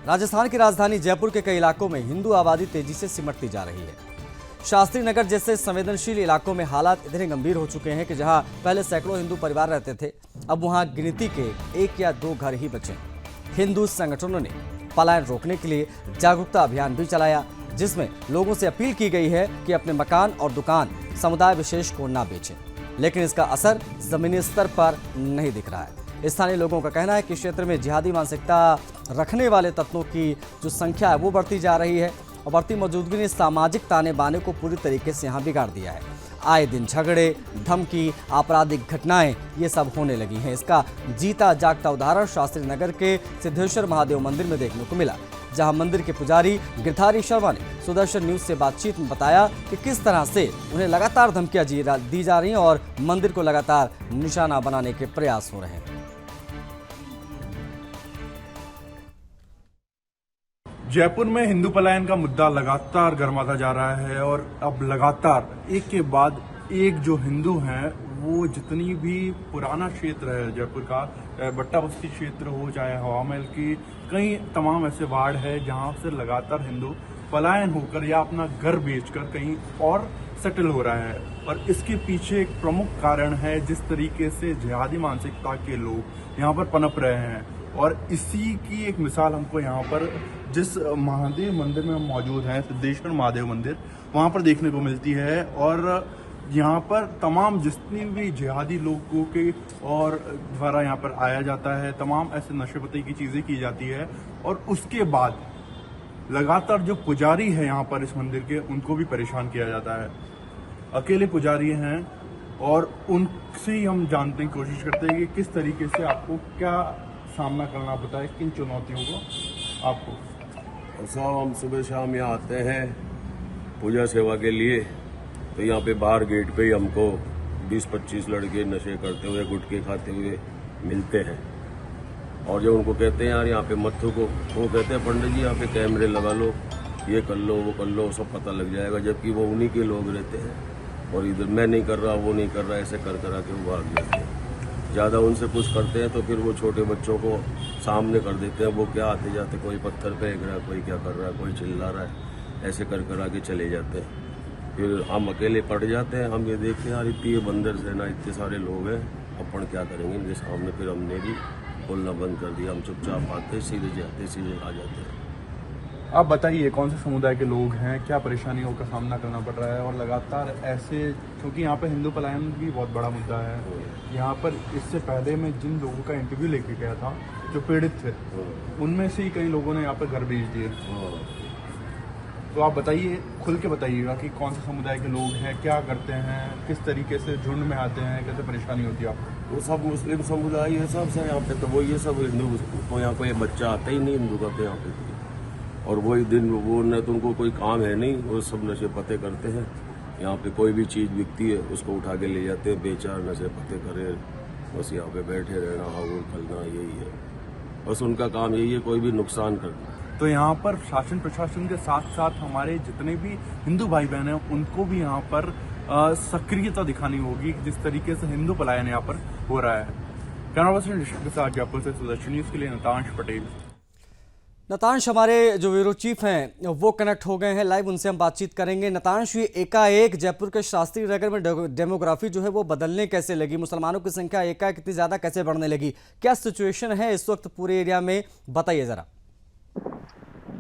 राजस्थान की राजधानी जयपुर के कई इलाकों में हिंदू आबादी तेजी से सिमटती जा रही है। शास्त्री नगर जैसे संवेदनशील इलाकों में हालात इतने गंभीर हो चुके हैं कि जहां पहले सैकड़ों हिंदू परिवार रहते थे, अब वहां गिनती के 1 या 2 घर ही बचे। हिंदू संगठनों ने पलायन रोकने के लिए जागरूकता अभियान भी चलाया, जिसमें लोगों से अपील की गई है कि अपने मकान और दुकान समुदाय विशेष को ना बेचें। लेकिन इसका असर जमीनी स्तर पर नहीं दिख रहा है। स्थानीय लोगों का कहना है कि क्षेत्र में जिहादी मानसिकता रखने वाले तत्वों की जो संख्या है वो बढ़ती जा रही है और बढ़ती मौजूदगी ने सामाजिक ताने बाने को पूरी तरीके से यहाँ बिगाड़ दिया है। आए दिन झगड़े, धमकी, आपराधिक घटनाएं ये सब होने लगी हैं। इसका जीता जागता उदाहरण शास्त्री नगर के सिद्धेश्वर महादेव मंदिर में देखने को मिला, जहां मंदिर के पुजारी गिरधारी शर्मा ने सुदर्शन न्यूज से बातचीत में बताया कि किस तरह से उन्हें लगातार धमकियां दी जा रही हैं और मंदिर को लगातार निशाना बनाने के प्रयास हो रहे हैं। जयपुर में हिंदू पलायन का मुद्दा लगातार गर्माता जा रहा है और अब लगातार एक के बाद एक जो हिंदू हैं वो जितनी भी पुराना क्षेत्र है जयपुर का, बट्टा बस्ती क्षेत्र हो चाहे हवा महल की कई तमाम ऐसे वार्ड है जहां से लगातार हिंदू पलायन होकर या अपना घर बेचकर कहीं और सेटल हो रहा है। और इसके पीछे एक प्रमुख कारण है जिस तरीके से जिहादी मानसिकता के लोग यहाँ पर पनप रहे हैं। और इसी की एक मिसाल हमको यहाँ पर जिस महादेव मंदिर में हम मौजूद हैं, सिद्धेश्वर महादेव मंदिर, वहाँ पर देखने को मिलती है। और यहाँ पर तमाम जितनी भी जिहादी लोगों के और द्वारा यहाँ पर आया जाता है, तमाम ऐसे नशे पत्ते की चीज़ें की जाती है। और उसके बाद लगातार जो पुजारी है यहाँ पर इस मंदिर के, उनको भी परेशान किया जाता है। अकेले पुजारी हैं और उनसे ही हम जानने की कोशिश करते हैं कि किस तरीके से आपको क्या सामना करना पड़ता है, किन चुनौतियों को आपको। साहब हम सुबह शाम यहाँ आते हैं पूजा सेवा के लिए, तो यहाँ पे बाहर गेट पे ही हमको 20-25 लड़के नशे करते हुए, गुटखे खाते हुए मिलते हैं। और जब उनको कहते हैं यार यहाँ पे मत थूको, वो कहते हैं पंडित जी यहाँ पे कैमरे लगा लो, ये कर लो, वो कर लो, सब पता लग जाएगा। जबकि वो उन्हीं के लोग रहते हैं और इधर मैं नहीं कर रहा, वो नहीं कर रहा, ऐसे कर करा के वो भाग जाते हैं। ज़्यादा उनसे कुछ करते हैं तो फिर वो छोटे बच्चों को सामने कर देते हैं। वो क्या आते जाते कोई पत्थर फेंक रहा है, कोई क्या कर रहा है, कोई चिल्ला रहा है, ऐसे कर कर आके चले जाते हैं। फिर हम अकेले पड़ जाते हैं। हम ये देखते हैं यार इतनी बंदर सेना, इतने सारे लोग हैं, अपन क्या करेंगे इनके सामने। फिर हमने भी बोलना बंद कर दिया। हम चुपचाप आते, सीधे जाते, सीधे आ जाते हैं। आप बताइए कौन से समुदाय के लोग हैं, क्या परेशानियों का सामना करना पड़ रहा है? और लगातार ऐसे, क्योंकि यहाँ पर हिंदू पलायन भी बहुत बड़ा मुद्दा है। यहाँ पर इससे पहले मैं जिन लोगों का इंटरव्यू लेके गया था जो पीड़ित थे, उनमें से ही कई लोगों ने यहाँ पर घर बेच दिए। तो आप बताइए, खुल के बताइएगा कि कौन से समुदाय के लोग हैं, क्या करते हैं, किस तरीके से झुंड में आते हैं, कैसे परेशानी होती है आपको? वो सब मुस्लिम समुदाय है सब से यहाँ पे, तो वो ये सब हिंदू को यहाँ कोई बच्चा आता ही नहीं हिंदू का तो यहाँ पे। और वही दिन वो न तो उनको कोई काम है नहीं, वो सब नशे पते करते हैं। यहाँ पे कोई भी चीज़ बिकती है उसको उठा के ले जाते हैं, बेचार नशे पते करे, बस यहाँ पे बैठे रहना, हाउल खलना, यही है बस उनका काम, यही है, कोई भी नुकसान करना। तो यहाँ पर शासन प्रशासन के साथ साथ हमारे जितने भी हिंदू भाई बहन हैं उनको भी यहाँ पर सक्रियता दिखानी होगी, जिस तरीके से हिंदू पलायन यहाँ पर हो रहा है। कैमरा पर्सन के साथ जयपुर से सुदर्शन न्यूज़ के लिए नतांश पटेल। नतांश, हमारे जो ब्यूरो चीफ हैं वो कनेक्ट हो गए हैं लाइव, उनसे हम बातचीत करेंगे। नतांश, ये एकाएक जयपुर के शास्त्री नगर में डेमोग्राफी जो है वो बदलने कैसे लगी? मुसलमानों की संख्या एकाएक इतनी ज़्यादा कैसे बढ़ने लगी? क्या सिचुएशन है इस वक्त पूरे एरिया में, बताइए ज़रा।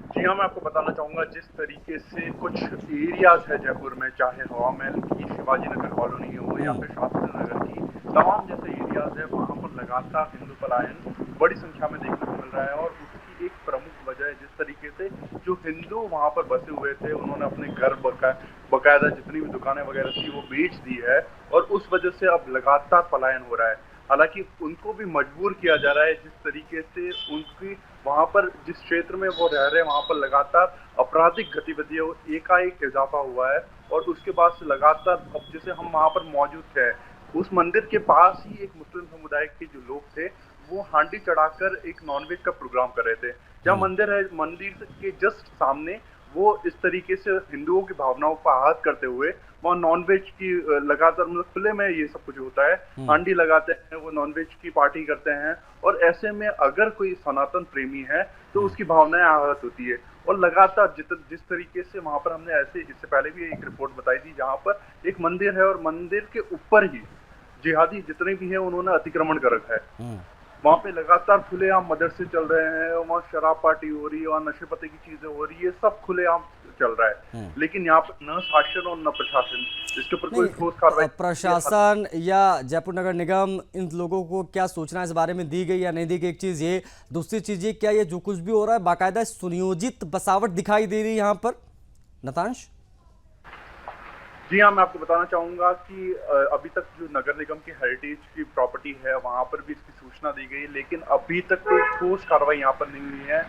जी हाँ, मैं आपको बताना चाहूँगा जिस तरीके से कुछ एरियाज है जयपुर में, चाहे हवा महल की शिवाजी नगर कॉलोनी हो या फिर शास्त्री नगर की, तमाम जैसे एरियाज है वहाँ पर लगातार हिंदू पलायन बड़ी संख्या में देखने को मिल रहा है। और उसकी एक प्रमुख वजह है जिस तरीके से जो हिंदू वहाँ पर बसे हुए थे उन्होंने अपने घर बकायदा जितनी भी दुकानें वगैरह थी वो बेच दी है और उस वजह से अब लगातार पलायन हो रहा है। हालांकि उनको भी मजबूर किया जा रहा है, जिस तरीके से उनकी वहाँ पर जिस क्षेत्र में वो रह रहे हैं वहाँ पर लगातार आपराधिक गतिविधियों एकाएक इजाफा हुआ है। और उसके बाद से लगातार अब जैसे हम वहाँ पर मौजूद थे, उस मंदिर के पास ही एक मुस्लिम समुदाय के जो लोग थे वो हांडी चढ़ाकर एक नॉनवेज का प्रोग्राम कर रहे थे। जहाँ मंदिर है, मंदिर के जस्ट सामने वो इस तरीके से हिंदुओं की भावनाओं को आहत करते हुए वहाँ नॉनवेज की लगातार मतलब खुले में ये सब कुछ होता है, हांडी लगाते हैं, वो नॉनवेज की पार्टी करते हैं। और ऐसे में अगर कोई सनातन प्रेमी है तो उसकी भावनाएं आहत होती है। और लगातार जिस तरीके से वहां पर हमने ऐसे इससे पहले भी एक रिपोर्ट बताई थी जहां पर एक मंदिर है और मंदिर के ऊपर ही जिहादी जितने भी हैं उन्होंने अतिक्रमण कर रखा है। वहाँ पे लगातार खुलेआम मदरसे चल रहे हैं, वहाँ शराब पार्टी हो रही है, वहाँ नशे पते की चीजें हो रही है, सब खुलेआम चल रहा है। लेकिन यहाँ पर न शासन और न प्रशासन इसके ऊपर कोई ठोस कार्रवाई। प्रशासन या जयपुर नगर निगम इन लोगों को क्या सूचना इस बारे में दी गई या नहीं दी गई, एक चीज ये, दूसरी चीज ये, क्या ये जो कुछ भी हो रहा है बाकायदा सुनियोजित बसावट दिखाई दे रही है यहाँ पर नतांश? जी हाँ, मैं आपको बताना चाहूंगा कि अभी तक जो नगर निगम की हेरिटेज की प्रॉपर्टी है वहां पर भी इसकी सूचना दी गई, लेकिन अभी तक कोई ठोस कार्रवाई यहाँ पर नहीं हुई है।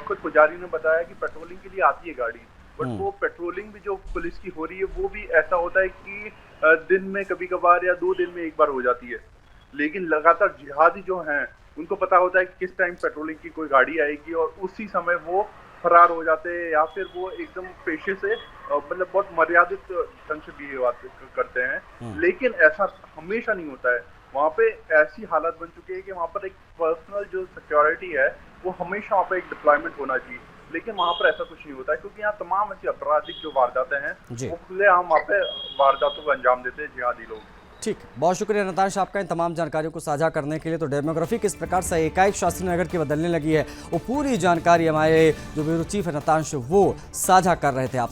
खुद पुजारी ने बताया कि पेट्रोलिंग के लिए आती है गाड़ी, बट वो पेट्रोलिंग भी जो पुलिस की हो रही है वो भी ऐसा होता है कि दिन में कभी कभार या 2 दिन में एक बार हो जाती है। लेकिन लगातार जिहादी जो हैं उनको पता होता है कि किस टाइम पेट्रोलिंग की कोई गाड़ी आएगी और उसी समय वो फरार हो जाते हैं या फिर वो एकदम पेशे से मतलब बहुत मर्यादित ढंग से बिहेव करते हैं। लेकिन ऐसा हमेशा नहीं होता है। वहाँ पे ऐसी हालत बन चुकी है कि वहाँ पर एक पर्सनल जो सिक्योरिटी है वो हमेशा वहाँ पे एक डिप्लॉयमेंट होना चाहिए, लेकिन वहाँ पर ऐसा कुछ नहीं होता है क्योंकि यहाँ तमाम ऐसी आपराधिक जो वारदातें हैं वो खुलेआम वहाँ पे वारदातों को अंजाम देते हैं जिहादी लोग। ठीक, बहुत शुक्रिया नतांश आपका इन तमाम जानकारियों को साझा करने के लिए। तो डेमोग्राफी किस प्रकार से एकाएक शास्त्री नगर की बदलने लगी है वो पूरी जानकारी हमारे जो ब्यूरो चीफ है नतांश वो साझा कर रहे थे आप